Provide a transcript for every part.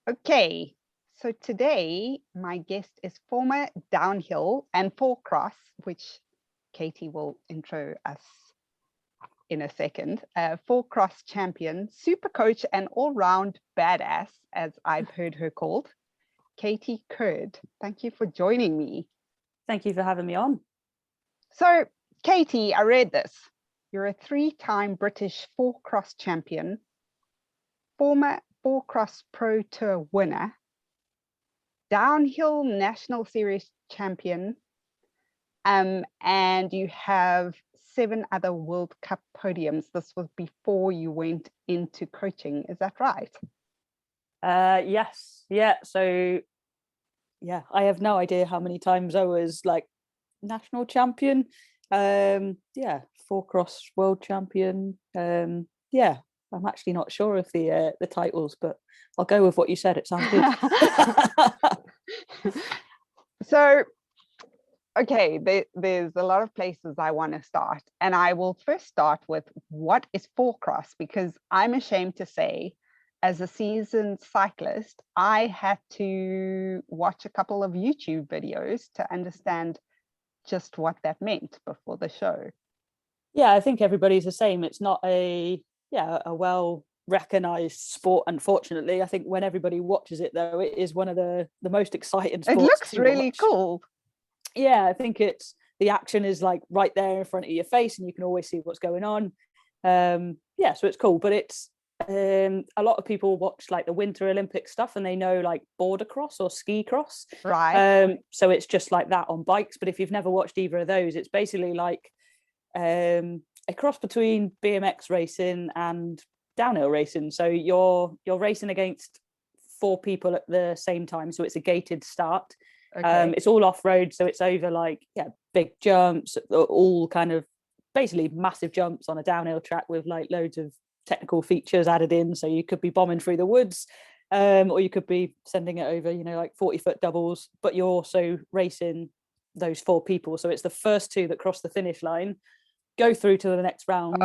Okay, so today my guest is former downhill and four cross, which Katy will intro us in a second, four cross champion, super coach, and all round badass, as I've heard her called, Katy Curd. Thank you for joining me. Thank you for having me on. So, Katy, I read this. You're a three-time British four cross champion, former four cross pro tour winner, downhill national series champion, and you have 7 other World Cup podiums. This was before you went into coaching. Is that right? Yes. Yeah. So, yeah, I have no idea how many times I was like national champion. Yeah, four cross world champion. Yeah, I'm actually not sure of the titles, but I'll go with what you said. It sounds good. So, okay, there's a lot of places I want to start, and I will first start with what is four cross, because I'm ashamed to say, as a seasoned cyclist, I had to watch a couple of YouTube videos to understand just what that meant before the show. Yeah, I think everybody's the same. It's not a well recognized sport, unfortunately. I think when everybody watches it, though, it is one of the most exciting sports. It looks to really watch. cool. Yeah, I think it's the action is like right there in front of your face, and you can always see what's going on. Yeah, so it's cool, but it's a lot of people watch like the Winter Olympic stuff, and they know like border cross or ski cross, right? So it's just like that on bikes. But if you've never watched either of those, it's basically like a cross between BMX racing and downhill racing. So you're racing against 4 people at the same time, so it's a gated start. Okay. It's all off-road, so it's over like big jumps, all kind of basically massive jumps on a downhill track with like loads of technical features added in. So you could be bombing through the woods, or you could be sending it over, like 40-foot doubles, but you're also racing those 4 people. So it's the first 2 that cross the finish line, go through to the next round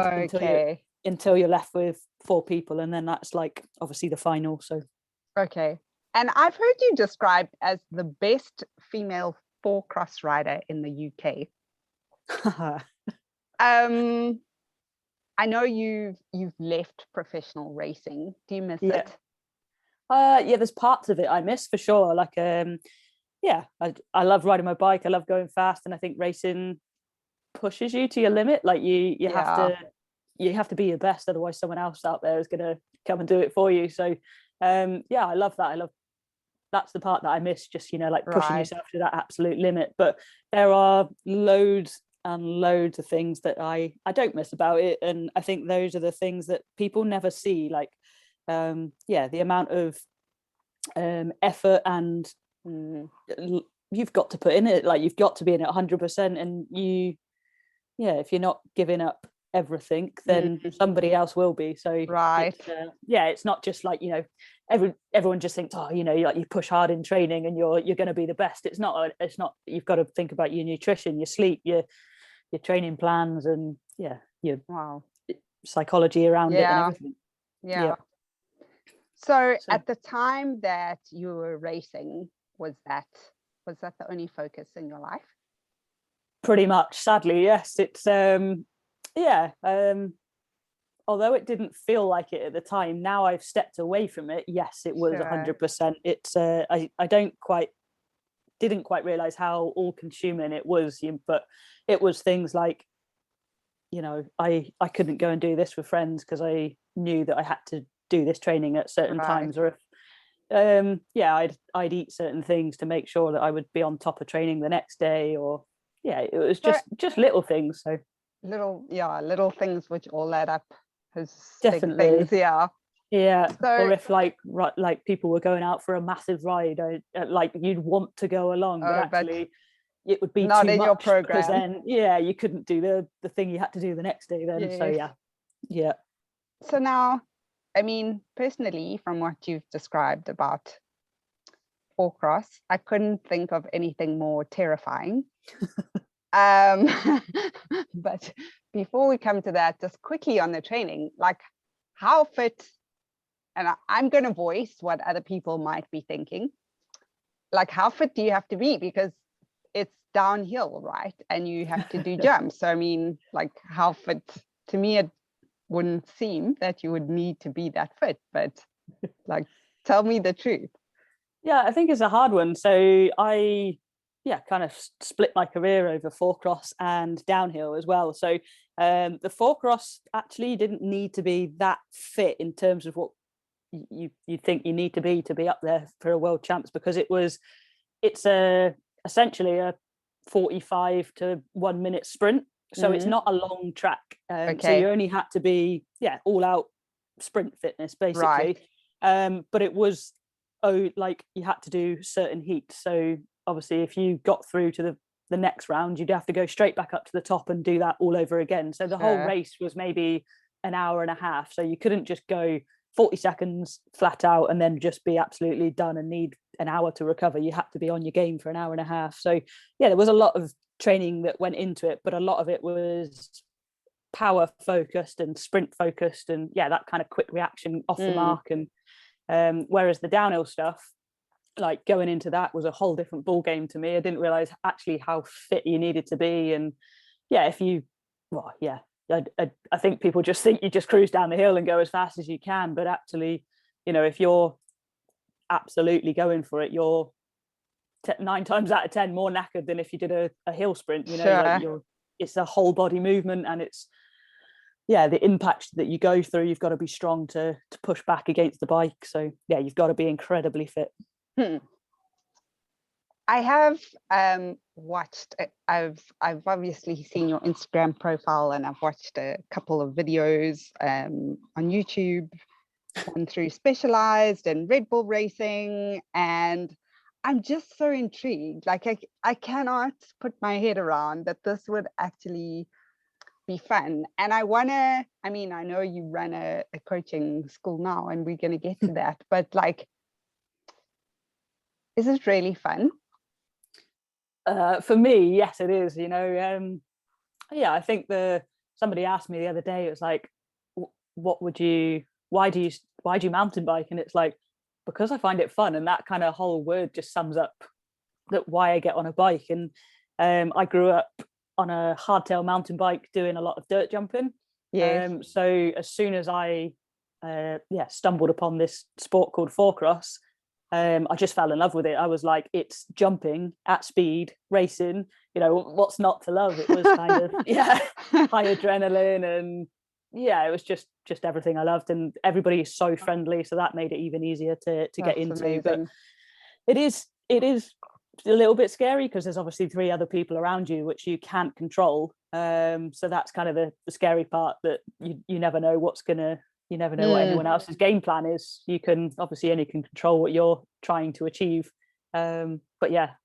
until you're left with 4 people, and then that's like obviously the final. So okay. And I've heard you described as the best female four cross rider in the UK. I know you've left professional racing. Do you miss it? Yeah, there's parts of it I miss for sure. Like I love riding my bike. I love going fast, and I think racing pushes you to your limit. Like you have to be your best, otherwise someone else out there is going to come and do it for you. So yeah, I love that. That's the part that I miss, just like pushing yourself to that absolute limit. But there are loads and loads of things that I don't miss about it, and I think those are the things that people never see, like the amount of effort and you've got to put in it. Like you've got to be in it 100%, and if you're not giving up everything, then somebody else will be. So it's not just like everyone just thinks, you push hard in training and you're going to be the best. It's not. You've got to think about your nutrition, your sleep, your training plans, and your psychology around it and everything. So at the time that you were racing, was that the only focus in your life? Pretty much, sadly, yes. It's although it didn't feel like it at the time, now I've stepped away from it. Yes, it was 100%. It's I didn't quite realize how all consuming it was, but it was things like I couldn't go and do this with friends because I knew that I had to do this training at certain times, or if I'd eat certain things to make sure that I would be on top of training the next day, or it was just little things. So little things which all add up as definitely big things. So, or if like people were going out for a massive ride, like you'd want to go along, but actually it would be not too in much, your program, because then you couldn't do the thing you had to do the next day then. So so now, I mean, personally, from what you've described about four cross, I couldn't think of anything more terrifying. But before we come to that, just quickly on the training, like how fit and I'm going to voice what other people might be thinking. Like, how fit do you have to be? Because it's downhill, right? And you have to do jumps. So, I mean, like, how fit? To me, it wouldn't seem that you would need to be that fit, but like, tell me the truth. Yeah, I think it's a hard one. So I, kind of split my career over four cross and downhill as well. So the four cross actually didn't need to be that fit in terms of what you think you need to be up there for a world champs, because it's essentially a 45 to 1 minute sprint. So it's not a long track. So you only had to be, all out sprint fitness, basically. Right. But it was, like you had to do certain heats. So obviously if you got through to the next round, you'd have to go straight back up to the top and do that all over again. So the whole race was maybe an hour and a half. So you couldn't just go 40 seconds flat out and then just be absolutely done and need an hour to recover. You had to be on your game for an hour and a half. So there was a lot of training that went into it, but a lot of it was power focused and sprint focused, and that kind of quick reaction off the mark. And whereas the downhill stuff, like going into that, was a whole different ball game to me. I didn't realize actually how fit you needed to be. And if you I think people just think you just cruise down the hill and go as fast as you can, but actually, if you're absolutely going for it, you're 9 times out of 10 more knackered than if you did a hill sprint. Like it's a whole body movement, and it's the impact that you go through, you've got to be strong to push back against the bike. So you've got to be incredibly fit. I have watched, I've obviously seen your Instagram profile, and I've watched a couple of videos on YouTube, one through Specialized and Red Bull Racing, and I'm just so intrigued. Like, I cannot put my head around that this would actually be fun. And I know you run a coaching school now, and we're going to get to that, but like, is it really fun? For me, yes, it is. I think somebody asked me the other day, it was like, why do you mountain bike? And it's like, because I find it fun. And that kind of whole word just sums up why I get on a bike. And I grew up on a hardtail mountain bike doing a lot of dirt jumping. So as soon as I stumbled upon this sport called four cross, I just fell in love with it. I was like, it's jumping at speed, racing, what's not to love? It was kind of high adrenaline, and it was just everything I loved. And everybody is so friendly, so that made it even easier to get into. Amazing. But it is a little bit scary because there's obviously 3 other people around you which you can't control. So that's kind of the scary part, that you never know you never know what anyone else's game plan is. You can obviously only control what you're trying to achieve. But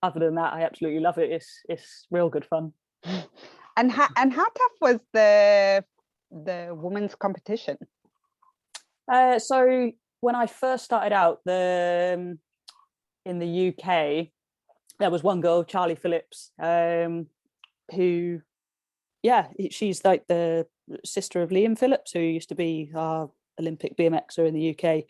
other than that, I absolutely love it. It's real good fun. And how tough was the women's competition? So when I first started out in the UK, there was one girl, Charlie Phillips, who she's like the sister of Liam Phillips, who used to be our Olympic BMXer in the UK.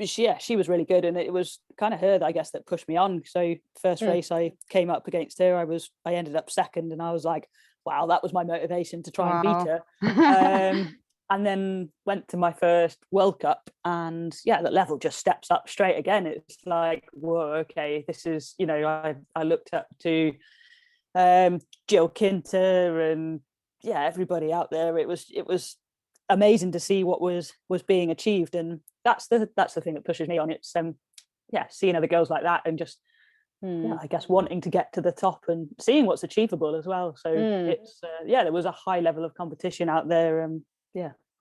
She was really good, and it was kind of her that I guess that pushed me on. So first race I came up against her, I ended up second, and I was like, wow, that was my motivation to try and beat her. And then went to my first World Cup, and the level just steps up straight again. It's like, whoa, okay, this is, I looked up to Jill Kinter and everybody out there. It was amazing to see what was being achieved, and that's the thing that pushes me on. It's seeing other girls like that, and just I guess wanting to get to the top and seeing what's achievable as well. So it's there was a high level of competition out there.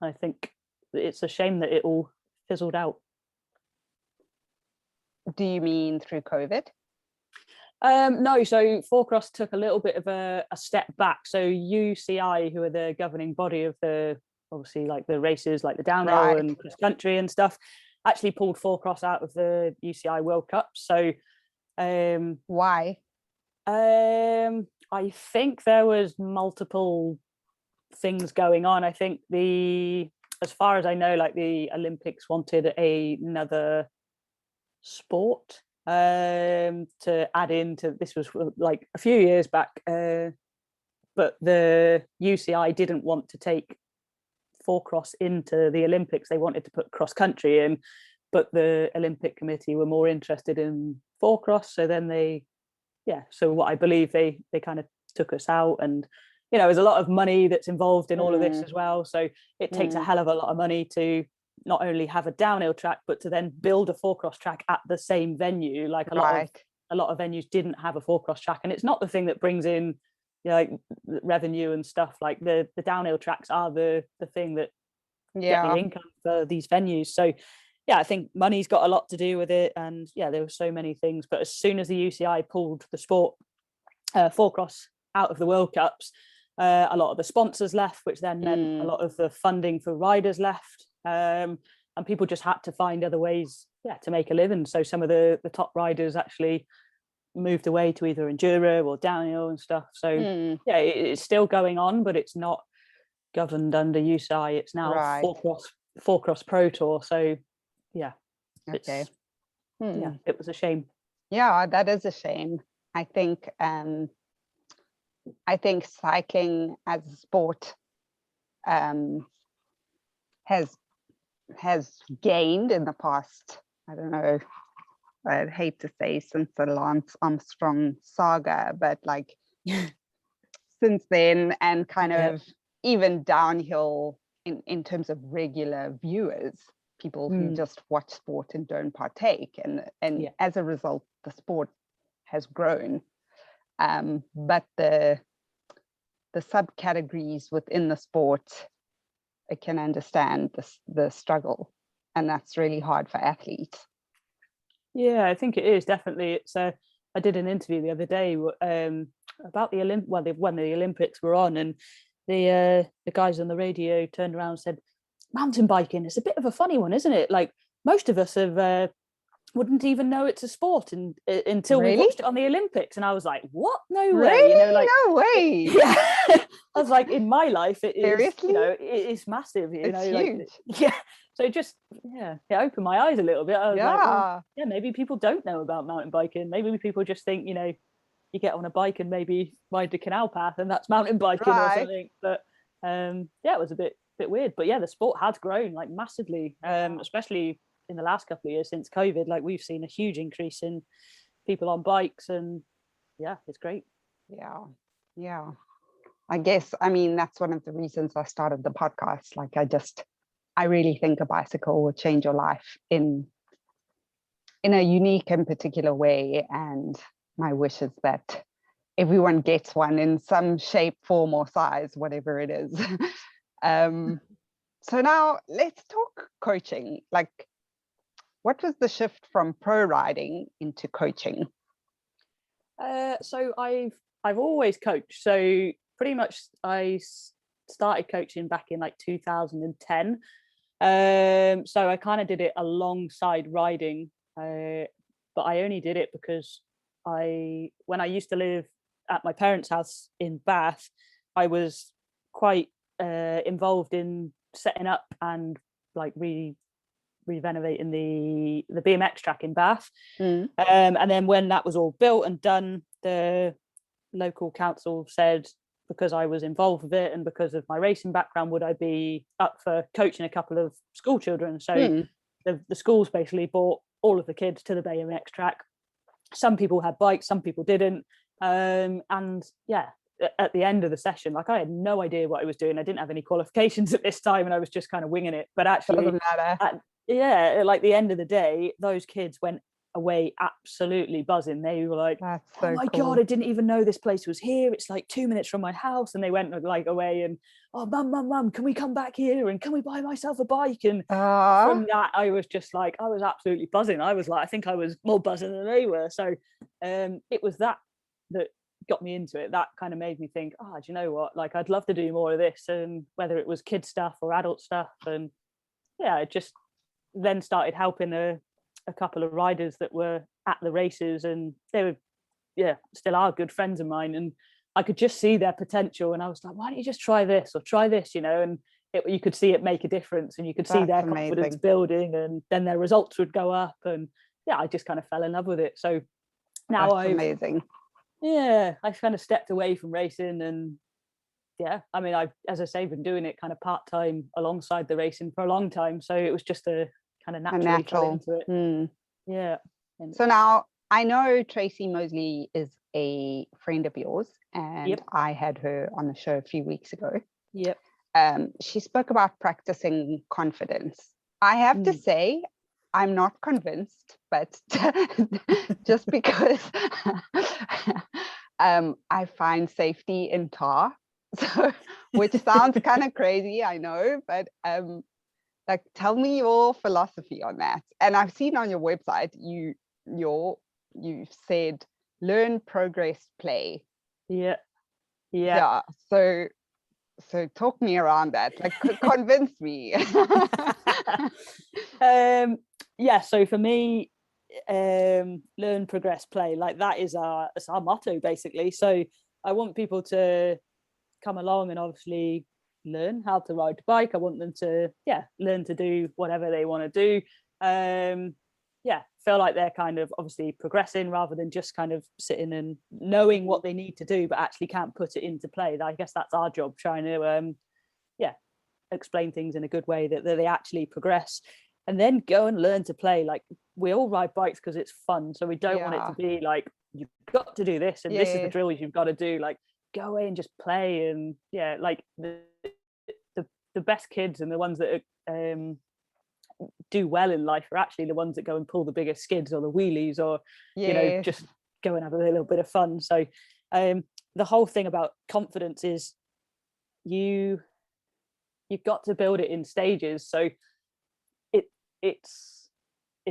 I think it's a shame that it all fizzled out. Do you mean through COVID? No, so four cross took a little bit of a step back. So UCI, who are the governing body of obviously like the races, like the downhill and cross country and stuff, actually pulled four cross out of the UCI World Cup. So why? I think there was multiple things going on. I think as far as I know, like the Olympics wanted another sport to add into. This was like a few years back, but the UCI didn't want to take four cross into the Olympics. They wanted to put cross country in, but the Olympic Committee were more interested in four cross. So then so what I believe they kind of took us out, and there's a lot of money that's involved in all of this as well. So it takes a hell of a lot of money to not only have a downhill track, but to then build a four cross track at the same venue. Like a lot of venues didn't have a four cross track, and it's not the thing that brings in like revenue and stuff. Like the downhill tracks are the thing that get the income for these venues. So I think money's got a lot to do with it, and there were so many things. But as soon as the UCI pulled the sport four cross out of the World Cups, a lot of the sponsors left, which then meant a lot of the funding for riders left, and people just had to find other ways to make a living. So some of the top riders actually moved away to either enduro or downhill and stuff. So it's still going on, but it's not governed under UCI. It's now four cross pro tour. So it was a shame. That is a shame. I think cycling as a sport has gained in the past, I don't know, I'd hate to say since the Lance Armstrong saga, but like since then, and kind of even downhill in terms of regular viewers, people who just watch sport and don't partake, and as a result the sport has grown, but the subcategories within the sport, I can understand the struggle, and that's really hard for athletes. I think it is definitely. It's I did an interview the other day about the when the Olympics were on, and the guys on the radio turned around and said, mountain biking is a bit of a funny one, isn't it? Like most of us wouldn't even know it's a sport until we watched it on the Olympics. And I was like, what? No way. Really? No way. I was like, in my life it is. Seriously? It is massive. It's huge. Like, so just it opened my eyes a little bit. I was like, well, maybe people don't know about mountain biking. Maybe people just think, you get on a bike and maybe ride the canal path and that's mountain biking or something. But it was a bit weird. But the sport has grown like massively, especially in the last couple of years since COVID. Like we've seen a huge increase in people on bikes, and it's great. I guess, I mean, that's one of the reasons I started the podcast. Like I really think a bicycle will change your life in a unique and particular way, and my wish is that everyone gets one in some shape, form or size, whatever it is. So now let's talk coaching. Like, what was the shift from pro riding into coaching? So I've always coached. So pretty much I started coaching back in like 2010. So I kind of did it alongside riding, but I only did it because when I used to live at my parents' house in Bath, I was quite involved in setting up and like renovating the BMX track in Bath. And then when that was all built and done, the local council said, because I was involved with it and because of my racing background, would I be up for coaching a couple of school children? So the schools basically brought all of the kids to the BMX track. Some people had bikes, some people didn't. And at the end of the session, like I had no idea what I was doing. I didn't have any qualifications at this time and I was just kind of winging it. But actually, doesn't matter. Like the end of the day, those kids went away absolutely buzzing. They were like, oh my God, I didn't even know this place was here. It's like 2 minutes from my house. And they went like away and, oh, mum, can we come back here? And can we buy myself a bike? And from that, I was just like, I was absolutely buzzing. I was like, I think I was more buzzing than they were. So it was that got me into it. That kind of made me think, do you know what? Like, I'd love to do more of this. And whether it was kid stuff or adult stuff. And I just then started helping a couple of riders that were at the races, and they were still are good friends of mine, and I could just see their potential, and I was like, why don't you just try this or try this, and you could see it make a difference, and you could see their confidence building, and then their results would go up. And yeah, I just kind of fell in love with it. So now amazing. Yeah, I kind of stepped away from racing, and yeah, I mean, as I say, been doing it kind of part-time alongside the racing for a long time. So it was just a kind of naturally fell into it. Yeah. So now I know Tracy Mosley is a friend of yours, and I had her on the show a few weeks ago. Yep. She spoke about practicing confidence. I have to say, I'm not convinced, but just because I find safety in tar, so which sounds kind of crazy, I know, but like, tell me your philosophy on that. And I've seen on your website you said learn, progress, play. Yeah. So talk me around that, like, convince me. So for me, learn, progress, play, like that is our motto basically. So I want people to come along and obviously learn how to ride the bike. I want them to learn to do whatever they want to do. Feel like they're kind of obviously progressing, rather than just kind of sitting and knowing what they need to do but actually can't put it into play. I guess that's our job, trying to explain things in a good way that they actually progress, and then go and learn to play. Like, we all ride bikes because it's fun, so we don't want it to be like, you've got to do this and this is the drills you've got to do. Like, go away and just play. And like the best kids and the ones that are, do well in life are actually the ones that go and pull the biggest skids or the wheelies, or just go and have a little bit of fun. So the whole thing about confidence is you've got to build it in stages. So it's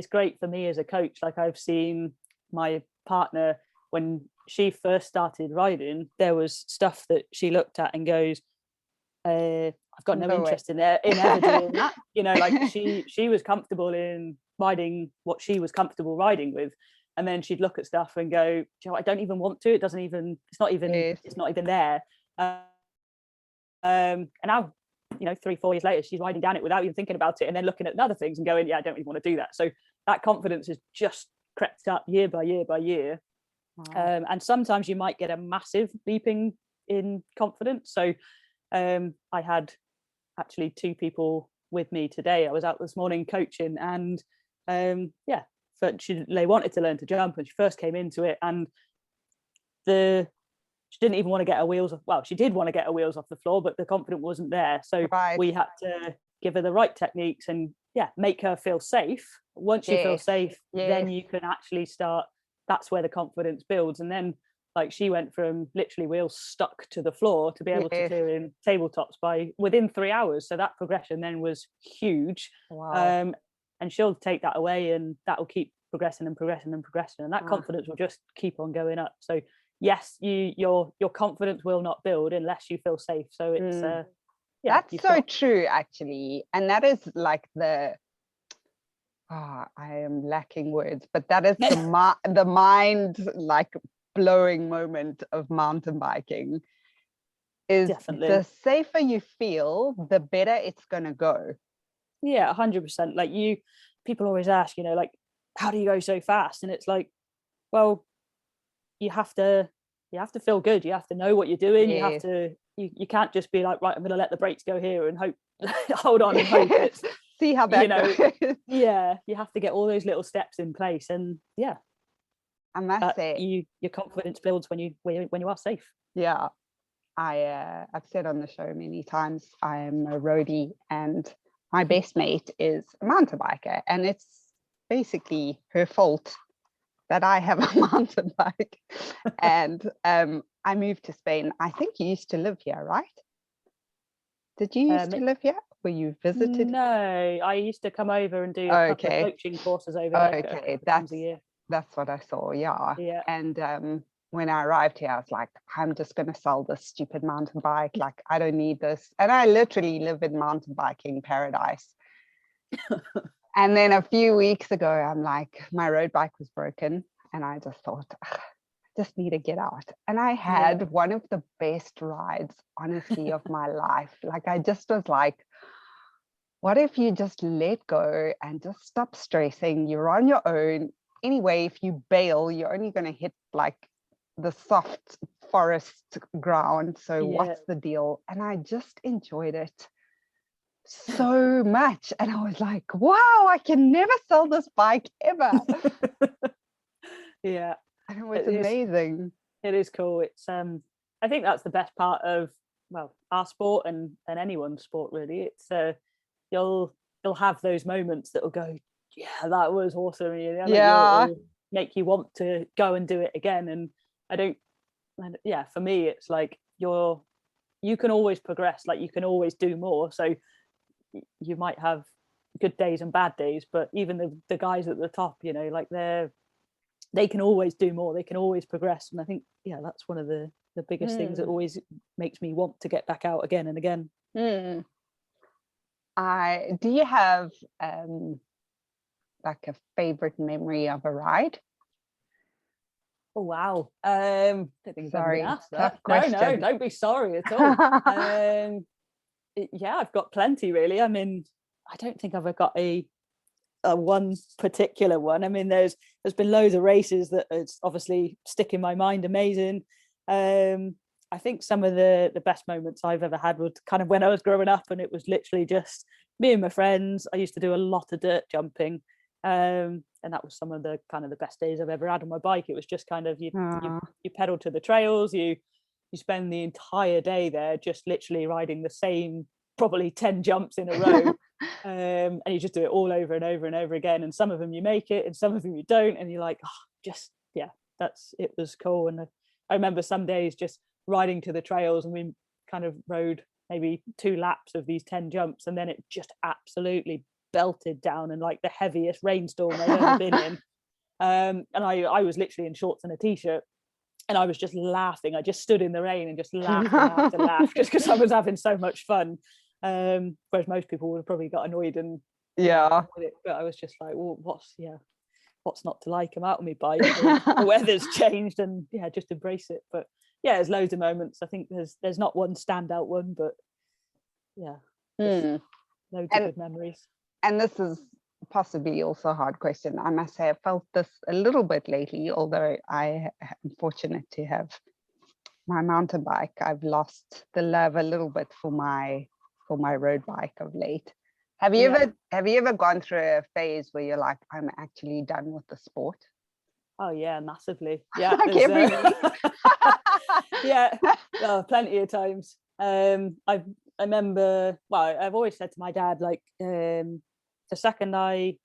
great for me as a coach. Like, I've seen my partner, when she first started riding, there was stuff that she looked at and goes, I've got no interest in ever doing that. Like, she was comfortable in riding what she was comfortable riding with, and then she'd look at stuff and go, I don't even want to. It's not even there. And now, 3-4 years later, she's riding down it without even thinking about it, and then looking at other things and going, I don't really want to do that. So that confidence has just crept up year by year by year. Wow. And sometimes you might get a massive leaping in confidence. So I had actually 2 people with me today. I was out this morning coaching, and but they wanted to learn to jump, and she first came into it, and she didn't even want to get her wheels off. Well, she did want to get her wheels off the floor, but the confidence wasn't there. So we had to give her the right techniques and make her feel safe. Once you feel safe, then you can actually start. That's where the confidence builds. And then, like, she went from literally wheels stuck to the floor to be able to clear in tabletops within 3 hours. So that progression then was huge. Wow. And she'll take that away, and that will keep progressing and progressing and progressing, and that confidence will just keep on going up. So yes, your confidence will not build unless you feel safe. So it's that's so true, actually. And that is like I am lacking words, but that is the mind, like, blowing moment of mountain biking. Is definitely the safer you feel, the better it's gonna go. 100%. Like, people always ask, like, how do you go so fast? And it's like, well, you have to feel good. You have to know what you're doing. You have to, you can't just be like, right, I'm going to let the brakes go here and hope, hold on and hope it's, see how that goes. You have to get all those little steps in place. And I must say, your confidence builds when you are safe. Yeah. I've said on the show many times, I am a roadie, and my best mate is a mountain biker, and it's basically her fault that I have a mountain bike. And I moved to Spain. I think you used to live here, right? Did you used to live here? Were you visited? No, I used to come over and do a couple of coaching courses over there. That's a year. That's what I saw. Yeah. And when I arrived here, I was like, I'm just going to sell this stupid mountain bike. Like, I don't need this. And I literally live in mountain biking paradise. And then a few weeks ago, I'm like, my road bike was broken. And I just thought, I just need to get out. And I had one of the best rides, honestly, of my life. Like, I just was like, what if you just let go and just stop stressing? You're on your own. Anyway, if you bail, you're only going to hit like the soft forest ground. So what's the deal? And I just enjoyed it so much. And I was like, wow, I can never sell this bike ever. Yeah. And it was amazing. It is cool. It's I think that's the best part of, well, our sport and anyone's sport really. It's you'll have those moments that will go, yeah, that was awesome. It'll make you want to go and do it again. And for me, it's like you can always progress, like you can always do more. So you might have good days and bad days, but even the guys at the top, like they can always do more, they can always progress. And I think that's one of the biggest things that always makes me want to get back out again and again. Do you have like a favorite memory of a ride? Oh wow. Don't think sorry, I've been asked that. No, don't be sorry at all. I've got plenty really. I mean, I don't think I've got a one particular one. I mean, there's been loads of races that it's obviously stick in my mind. Amazing. I think some of the best moments I've ever had was kind of when I was growing up, and it was literally just me and my friends. I used to do a lot of dirt jumping, and that was some of the kind of the best days I've ever had on my bike. It was just kind of you pedal to the trails, you spend the entire day there just literally riding the same probably 10 jumps in a row. And you just do it all over and over and over again, and some of them you make it and some of them you don't, and you're like, it was cool. And I remember some days just riding to the trails, and we kind of rode maybe 2 laps of these 10 jumps, and then it just absolutely belted down, and like the heaviest rainstorm I've ever been in. And I was literally in shorts and a t-shirt, and I was just laughing. I just stood in the rain and just laughed and laughed and laughed just because I was having so much fun. Whereas most people would have probably got annoyed with it, but I was just like, well, what's not to like? I'm out on my bike, the weather's changed, and just embrace it. But there's loads of moments. I think there's not one standout one, but loads of good memories. And this is possibly also a hard question. I must say, I felt this a little bit lately, although I am fortunate to have my mountain bike. I've lost the love a little bit for my road bike of late. Have you ever gone through a phase where you're like, I'm actually done with the sport? Oh yeah, massively. Yeah. Like every week. Plenty of times. I remember, I've always said to my dad, like, the second I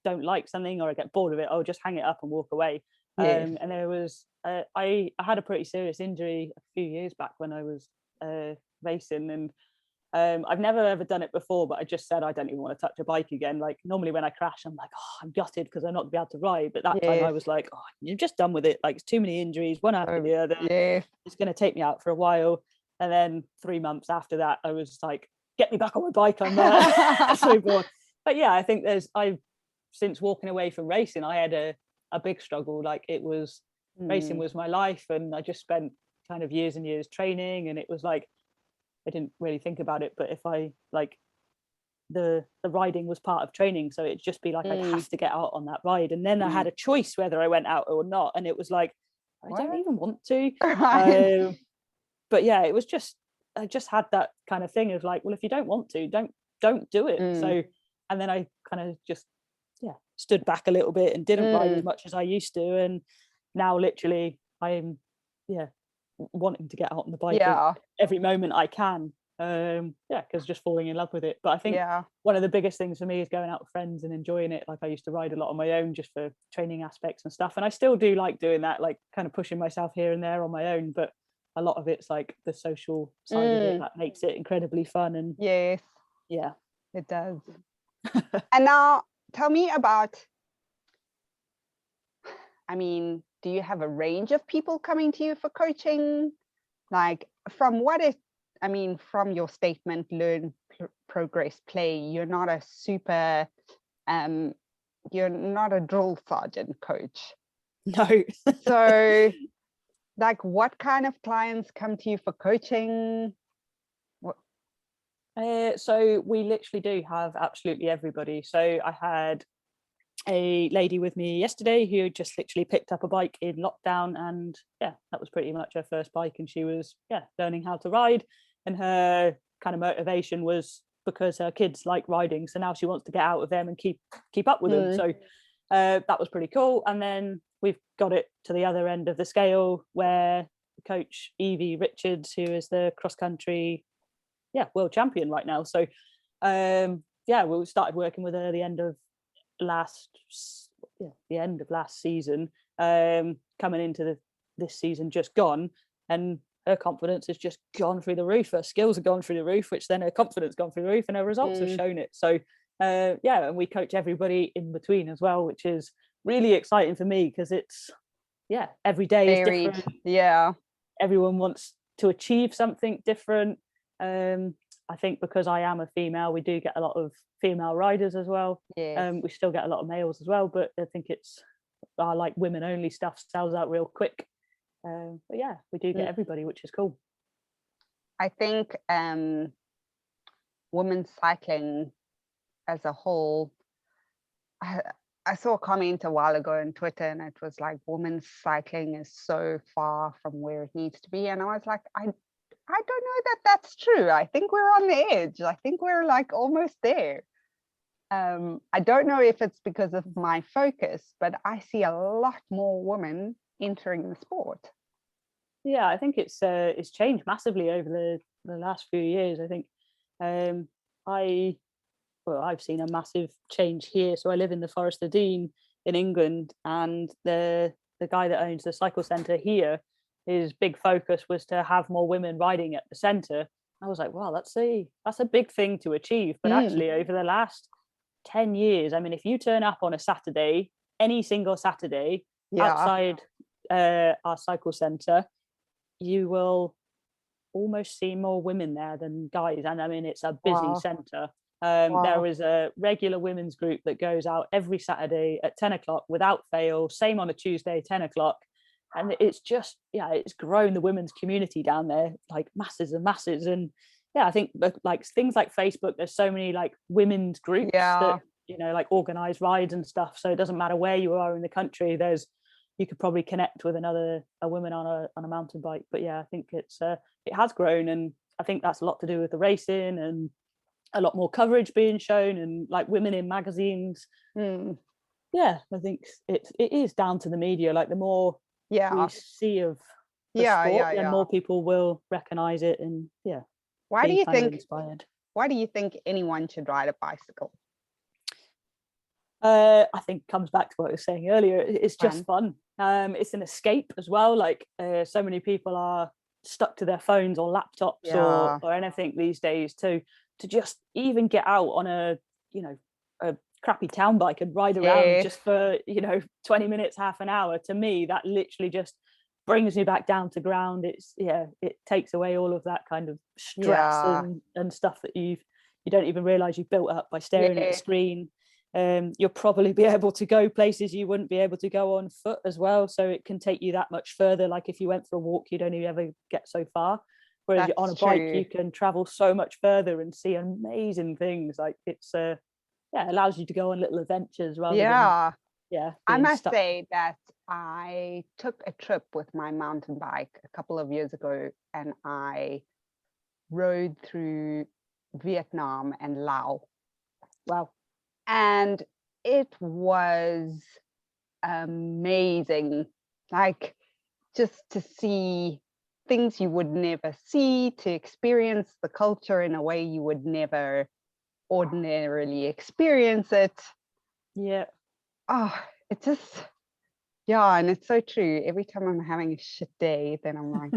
don't like something or I get bored of it, I'll just hang it up and walk away. And there was I had a pretty serious injury a few years back when I was racing, and I've never ever done it before, but I just said I don't even want to touch a bike again. Like normally when I crash, I'm like, oh, I'm gutted because I'm not going to be able to ride. But that time I was like, oh, you're just done with it. Like it's too many injuries, one after the other. It's going to take me out for a while. And then 3 months after that, I was like, get me back on my bike. I'm so bored. But I think since walking away from racing, I had a big struggle. Like it was racing was my life, and I just spent kind of years and years training, and it was like I didn't really think about it, but if I like the riding was part of training, so it'd just be like I'd have to get out on that ride, and then I had a choice whether I went out or not, and it was like I don't even want to. But it was just I just had that kind of thing of like, well, if you don't want to, don't do it. So and then I kind of just stood back a little bit and didn't ride as much as I used to, and now literally I'm wanting to get out on the bike every moment I can, because just falling in love with it. But I think one of the biggest things for me is going out with friends and enjoying it. Like I used to ride a lot on my own just for training aspects and stuff, and I still do like doing that, like kind of pushing myself here and there on my own, but a lot of it's like the social side of it that makes it incredibly fun. And it does. And now tell me about, I mean, do you have a range of people coming to you for coaching? Like from from your statement, learn, progress, play, you're not a super, you're not a drill sergeant coach. No. So like what kind of clients come to you for coaching? So we literally do have absolutely everybody. So I had a lady with me yesterday who just literally picked up a bike in lockdown, and yeah, that was pretty much her first bike, and she was learning how to ride, and her kind of motivation was because her kids like riding, so now she wants to get out of them and keep up with them. So that was pretty cool. And then we've got it to the other end of the scale where coach Evie Richards, who is the cross country world champion right now, so we started working with her the end of last season, coming into this season just gone, and her confidence has just gone through the roof. Her skills have gone through the roof, which then her confidence gone through the roof, and her results have shown it. So and we coach everybody in between as well, which is really exciting for me, because it's every day is different. Everyone wants to achieve something different. I think because I am a female, we do get a lot of female riders as well. We still get a lot of males as well, but I think it's our like women only stuff sells out real quick. But yeah, we do get everybody, which is cool. I think women's cycling as a whole, I saw a comment a while ago on Twitter, and it was like, women's cycling is so far from where it needs to be. And I was like, I don't know that that's true. I think we're on the edge. I think we're like almost there. I don't know if it's because of my focus, but I see a lot more women entering the sport. Yeah, I think it's changed massively over the last few years. I think I've seen a massive change here. So I live in the Forest of Dean in England, and the guy that owns the cycle centre here, his big focus was to have more women riding at the centre. I was like, wow, that's a big thing to achieve. But actually, over the last 10 years, I mean, if you turn up on a Saturday, any single Saturday outside our cycle centre, you will almost see more women there than guys. And I mean, it's a busy centre. There is a regular women's group that goes out every Saturday at 10 o'clock without fail, same on a Tuesday, 10 o'clock. And it's just, it's grown the women's community down there, like masses and masses. And I think like things like Facebook, there's so many like women's groups that, like organize rides and stuff. So it doesn't matter where you are in the country, you could probably connect with a woman on a mountain bike. But I think it has grown. And I think that's a lot to do with the racing and a lot more coverage being shown, and like women in magazines. I think it is down to the media. Like the more we see of the sport, then more people will recognize it. And why do you think anyone should ride a bicycle? I think it comes back to what I was saying earlier. It's just fun. It's an escape as well. Like so many people are stuck to their phones or laptops or anything these days, to just even get out on a crappy town bike and ride around just for 20 minutes, half an hour. To me, that literally just brings me back down to ground. It takes away all of that kind of stress and stuff that you don't even realize you've built up by staring at the screen. You'll probably be able to go places you wouldn't be able to go on foot as well, so it can take you that much further. Like if you went for a walk, you'd only ever get so far, whereas on a bike you can travel so much further and see amazing things. Like it's it allows you to go on little adventures rather than I must say that I took a trip with my mountain bike a couple of years ago, and I rode through Vietnam and Laos. Wow. And it was amazing, like just to see things you would never see, to experience the culture in a way you would never ordinarily experience it. It just and it's so true. Every time I'm having a shit day, then I'm like,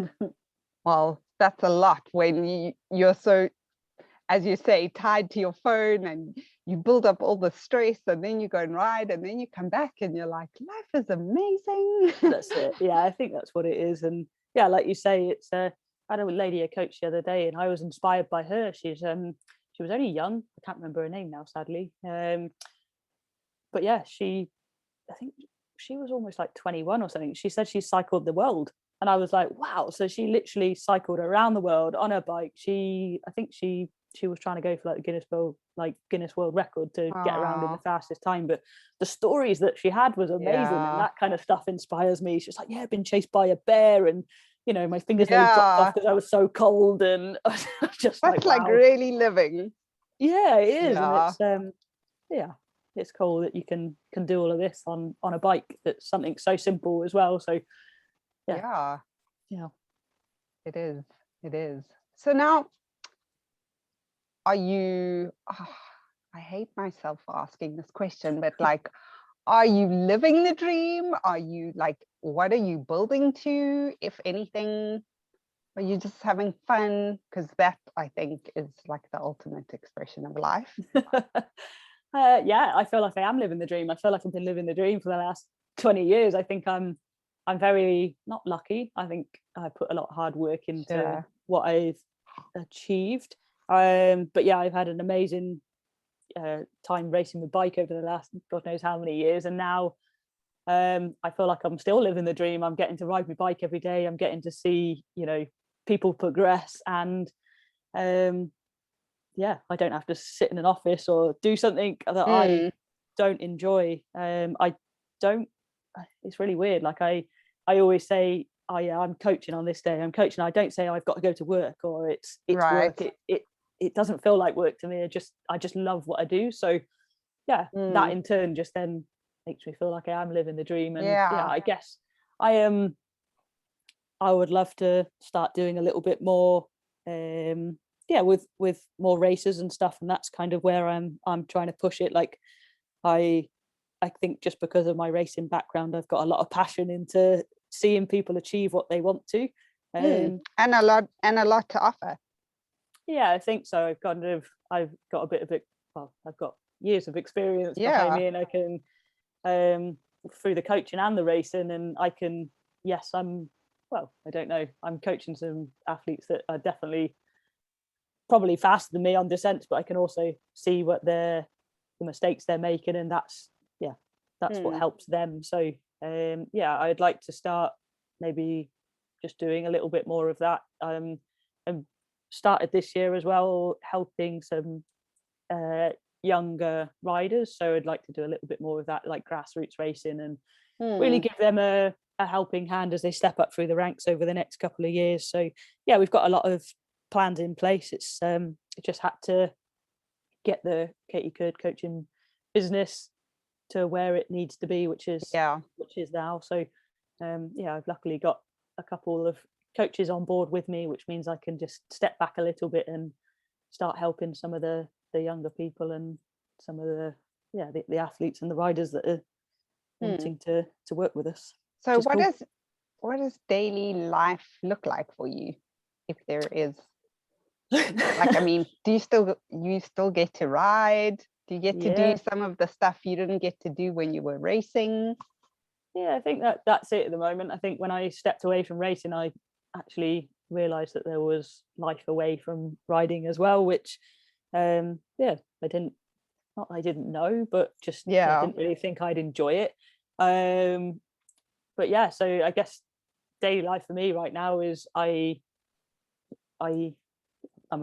well, that's a lot when you're so, as you say, tied to your phone, and you build up all the stress, and then you go and ride, and then you come back and you're like, life is amazing. That's it. I think that's what it is. And like you say, it's I had a lady I coached the other day, and I was inspired by her. She was only young. I can't remember her name now, sadly. But I think she was almost like 21 or something. She said she cycled the world. And I was like, wow. So she literally cycled around the world on her bike. I think she was trying to go for like the Guinness World Record to get around in the fastest time. But the stories that she had was amazing, and that kind of stuff inspires me. She's like, yeah, I've been chased by a bear, and my fingers nearly dropped off because I was so cold, and I was just that's like, wow. really living. Yeah, it is, and it's it's cool that you can do all of this on a bike. That's something so simple as well. So yeah, it is. So now, are you I hate myself for asking this question, but like, are you living the dream? Are you like, what are you building to, if anything? Are you just having fun? Because that, I think, is like the ultimate expression of life. Yeah, I feel like I am living the dream. I feel like I've been living the dream for the last 20 years. I think I'm very not lucky. I think I put a lot of hard work into what I've achieved. But yeah, I've had an amazing time racing the bike over the last God knows how many years, and now I feel like I'm still living the dream. I'm getting to ride my bike every day. I'm getting to see people progress, and I don't have to sit in an office or do something that I don't enjoy. I don't. It's really weird. Like I always say, oh yeah, I'm coaching on this day. I'm coaching. I don't say I've got to go to work or it's work. It doesn't feel like work to me. I just love what I do. So that in turn just then makes me feel like I am living the dream. And I guess I would love to start doing a little bit more with more races and stuff, and that's kind of where I'm trying to push it. Like I think just because of my racing background, I've got a lot of passion into seeing people achieve what they want to, and a lot to offer. Yeah, I think so. I've got a bit of it. Well, I've got years of experience behind me, and I can through the coaching and the racing, and I can. Yes, I don't know. I'm coaching some athletes that are definitely probably faster than me on descents, but I can also see what the mistakes they're making, and that's what helps them. So I'd like to start maybe just doing a little bit more of that. And started this year as well helping some younger riders, so I'd like to do a little bit more of that, like grassroots racing, and really give them a helping hand as they step up through the ranks over the next couple of years. So we've got a lot of plans in place. It just had to get the Katy Curd coaching business to where it needs to be, which is now. So I've luckily got a couple of coaches on board with me, which means I can just step back a little bit and start helping some of the younger people and some of the athletes and the riders that are wanting to work with us. So what does daily life look like for you, if there is? Like, I mean, do you still get to ride? Do you get to do some of the stuff you didn't get to do when you were racing? I think that's it at the moment. I think when I stepped away from racing, I actually realized that there was life away from riding as well, which I didn't know, but just didn't really think I'd enjoy it. But so I guess daily life for me right now is I'm a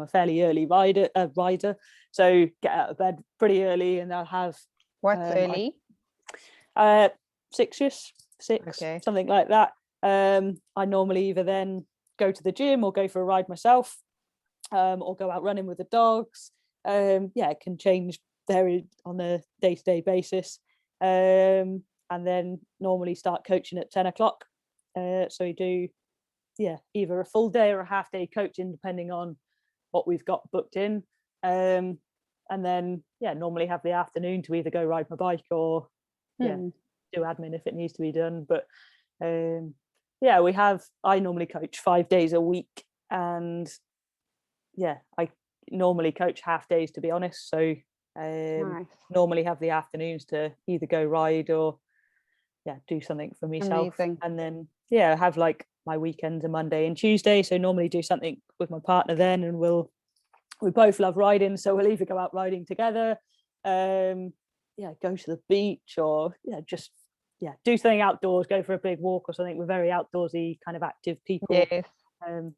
fairly early rider, so get out of bed pretty early, and I'll have early? 6, something like that. I normally either then go to the gym or go for a ride myself, or go out running with the dogs. It can change vary on a day-to-day basis, and then normally start coaching at 10 o'clock. So we do either a full day or a half day coaching depending on what we've got booked in, and then normally have the afternoon to either go ride my bike or do admin if it needs to be done. But I normally coach 5 days a week, and I normally coach half days, to be honest. So nice. Normally have the afternoons to either go ride or do something for myself. Amazing. And then have like my weekends are Monday and Tuesday, so normally do something with my partner then, and we both love riding, so we'll either go out riding together, go to the beach, or just do something outdoors, go for a big walk or something. We're very outdoorsy, kind of active people. Yes.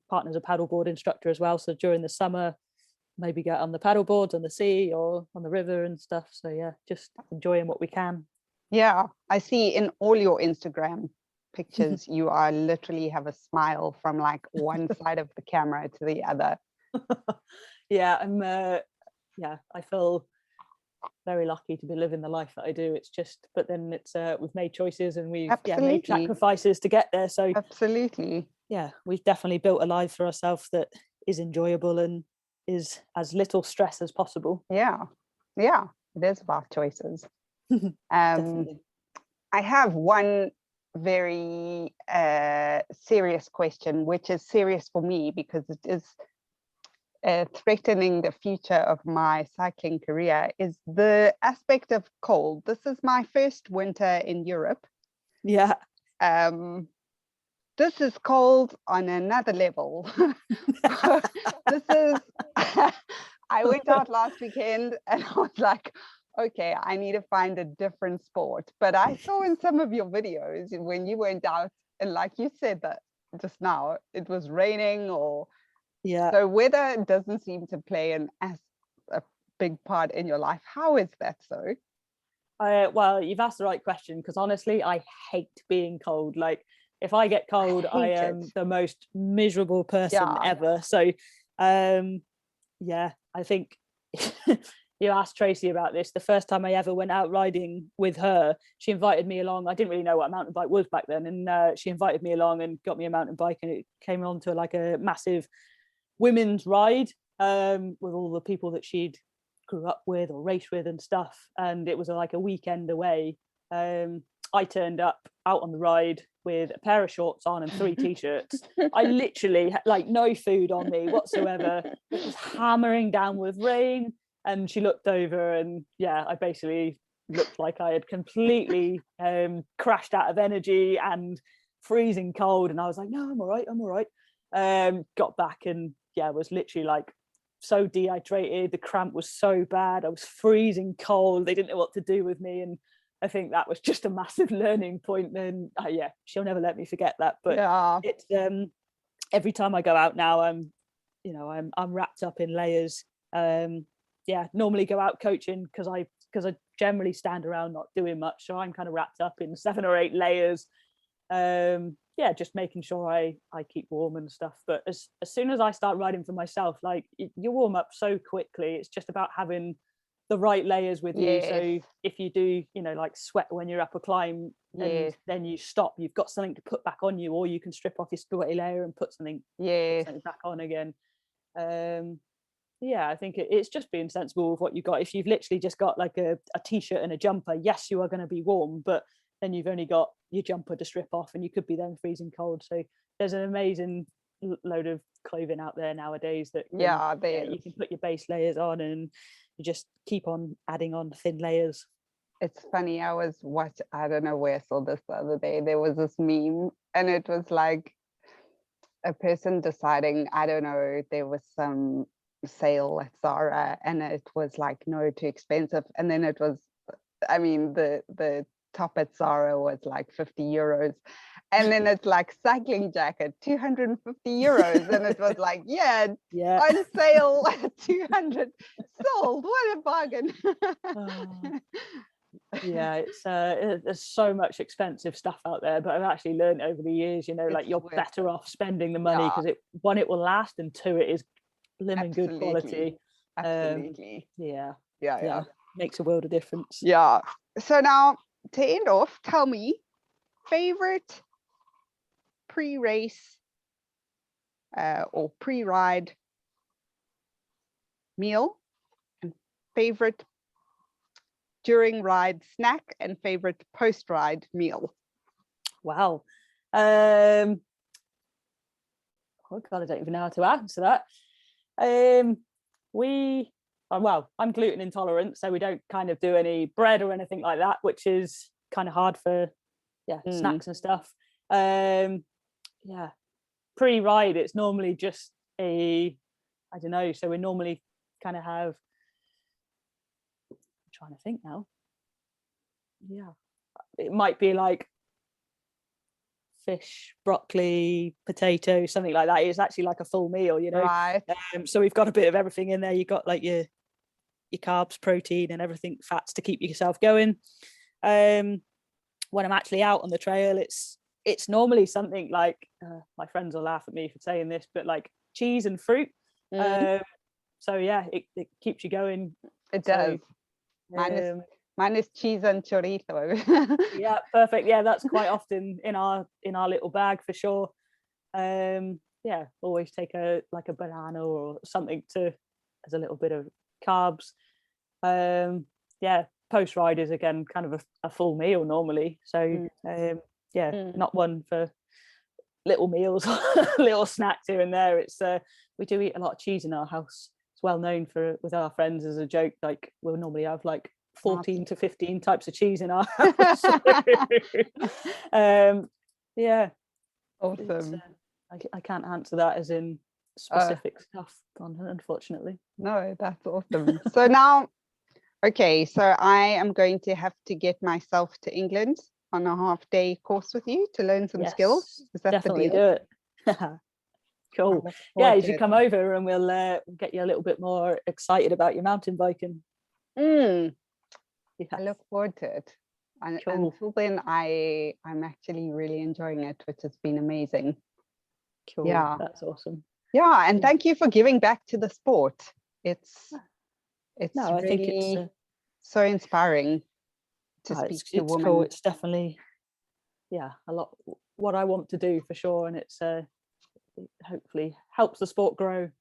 Partner's a paddleboard instructor as well, so during the summer, maybe get on the paddle boards on the sea or on the river and stuff. So yeah, just enjoying what we can. Yeah, I see in all your Instagram pictures, you are literally have a smile from like one side of the camera to the other. Yeah, I feel very lucky to be living the life that I do. It's just, but then it's we've made choices and we've made sacrifices to get there. So absolutely, yeah, we've definitely built a life for ourselves that is enjoyable and is as little stress as possible. Yeah, it is about choices. Definitely. I have one very serious question, which is serious for me because it is threatening the future of my cycling career, is the aspect of cold. This is my first winter in Europe. Yeah. This is cold on another level. This is, I went out last weekend and I was like, okay, I need to find a different sport. But I saw in some of your videos when you went out, and like you said that just now, it was raining or so weather doesn't seem to play a big part in your life. How is that so? Well, you've asked the right question, because honestly, I hate being cold. Like if I get cold, I am the most miserable person ever. So I think you asked Tracy about this. The first time I ever went out riding with her, she invited me along. I didn't really know what a mountain bike was back then, and she invited me along and got me a mountain bike, and it came on to like a massive women's ride with all the people that she'd grew up with or raced with and stuff, and it was like a weekend away. I turned up out on the ride with a pair of shorts on and 3 t-shirts. I literally had like no food on me whatsoever. It was hammering down with rain, and she looked over and I basically looked like I had completely crashed out of energy and freezing cold, and I was like, no, I'm all right. Got back and was literally like so dehydrated. The cramp was so bad. I was freezing cold. They didn't know what to do with me, and I think that was just a massive learning point. And she'll never let me forget that. But it's every time I go out now, I'm wrapped up in layers. Normally go out coaching because I generally stand around not doing much, so I'm kind of wrapped up in 7 or 8 layers. Just making sure I keep warm and stuff. But as soon as I start riding for myself, like you warm up so quickly. It's just about having the right layers with you. So if you do, like sweat when you're up a climb and then you stop, you've got something to put back on you, or you can strip off your sweaty layer and put something back on again. I think it's just being sensible with what you've got. If you've literally just got like a t-shirt and a jumper, yes, you are going to be warm, but then you've only got your jumper to strip off and you could be then freezing cold. So there's an amazing load of clothing out there nowadays that you can put your base layers on and you just keep on adding on thin layers. It's funny, I don't know where I saw this the other day. There was this meme and it was like a person deciding, I don't know, there was some sale at Zara and it was like no, too expensive, and then it was, I mean, the top at Zara was like 50 euros, and then it's like cycling jacket 250 euros, and it was like on sale 200, sold, what a bargain. It's there's so much expensive stuff out there, but I've actually learned over the years, like you're better off spending the money because it will last, and 2, it is blimmin' good quality. Absolutely. Makes a world of difference. So now to end off, tell me favorite pre-race or pre-ride meal, and favorite during ride snack, and favorite post-ride meal. Wow. Oh God, I don't even know how to answer that. I'm gluten intolerant, so we don't kind of do any bread or anything like that, which is kind of hard for snacks and stuff. Pre-ride, it's normally just I don't know, so we normally kind of have, I'm trying to think now. it might be like fish, broccoli, potato, something like that. It's actually like a full meal, you know. Right. So we've got a bit of everything in there. You've got like your carbs, protein, and everything, fats to keep yourself going. When I'm actually out on the trail, it's normally something like my friends will laugh at me for saying this, but like cheese and fruit. So yeah, it keeps you going. It does. Mine is cheese and chorizo. Yeah, perfect. Yeah, that's quite often in our little bag for sure. Yeah, always take a banana or something as a little bit of carbs. Yeah, post ride is again kind of a full meal normally. So not one for little meals, little snacks here and there. It's we do eat a lot of cheese in our house. It's well known with our friends as a joke. Like we'll normally have like 14 to 15 types of cheese in our house. Yeah, awesome. I can't answer that as in specific stuff, unfortunately. No, that's awesome. So now, okay, so I am going to have to get myself to England on a half-day course with you to learn some skills. Is that definitely the deal? Do it. Cool. Yeah, you should come over and we'll get you a little bit more excited about your mountain biking. I look forward to it. And cool. until then, I'm actually really enjoying it, which has been amazing. Cool. Yeah, that's awesome. Yeah, and thank you for giving back to the sport. It's I think it's so inspiring to speak to women. Cool. It's definitely a lot what I want to do for sure, and it's it hopefully helps the sport grow.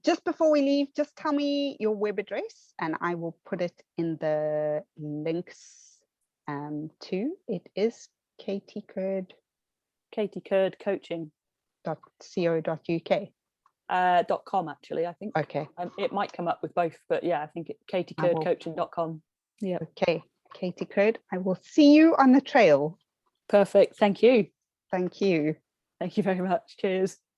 Just before we leave, just tell me your web address and I will put it in the links too. It is Katy Curd. Katy Curd Coaching. .co.uk. .com actually, I think. Okay. It might come up with both, but yeah, I think katycurdcoaching.com. Yeah. Okay, Katy Curd. I will see you on the trail. Perfect. Thank you. Thank you. Thank you very much. Cheers.